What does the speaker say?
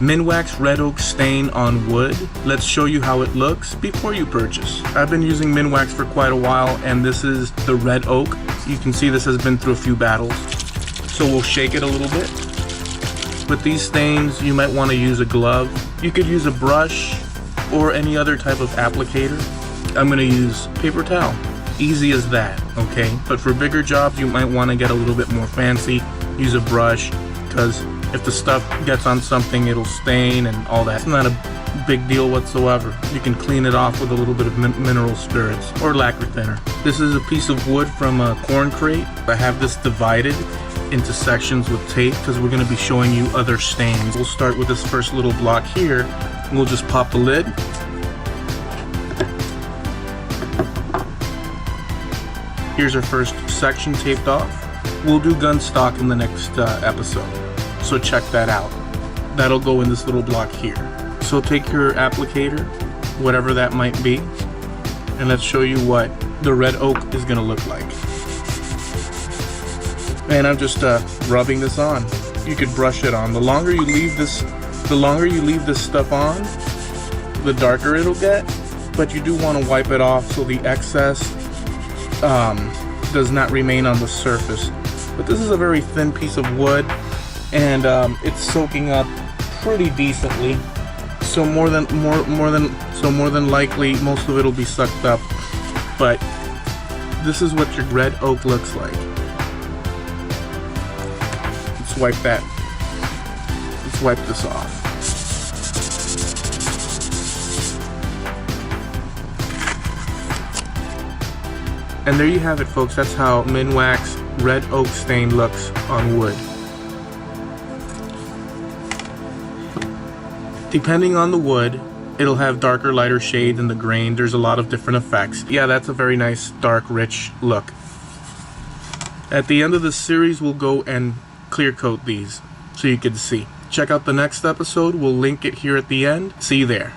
Minwax red oak stain on wood. Let's show you how it looks before you purchase. I've been using Minwax for quite a while, and this is the red oak. You can see this has been through a few battles. So we'll shake it a little bit. With these stains, you might want to use a glove. You could use a brush or any other type of applicator. I'm going to use paper towel. Easy as that, okay? But for bigger jobs, you might want to get a little bit more fancy. Use a brush, because if the stuff gets on something, it'll stain and all that. It's not a big deal whatsoever. You can clean it off with a little bit of mineral spirits or lacquer thinner. This is a piece of wood from a corn crate. I have this divided into sections with tape because we're going to be showing you other stains. We'll start with this first little block here. We'll just pop the lid. Here's our first section taped off. We'll do gun stock in the next episode, so check that out. That'll go in this little block here. So take your applicator, whatever that might be, and let's show you what the red oak is gonna look like. And I'm just rubbing this on. You could brush it on. The longer you leave this stuff on, the darker it'll get, but you do want to wipe it off so the excess does not remain on the surface. But this is a very thin piece of wood, and it's soaking up pretty decently. So more than likely, most of it will be sucked up. But this is what your red oak looks like. Let's wipe that. Let's wipe this off. And there you have it, folks. That's how Minwax red oak stain looks on wood. Depending on the wood, it'll have darker, lighter shades in the grain. There's a lot of different effects. Yeah, that's a very nice, dark, rich look. At the end of this series, we'll go and clear coat these so you can see. Check out the next episode. We'll link it here at the end. See you there.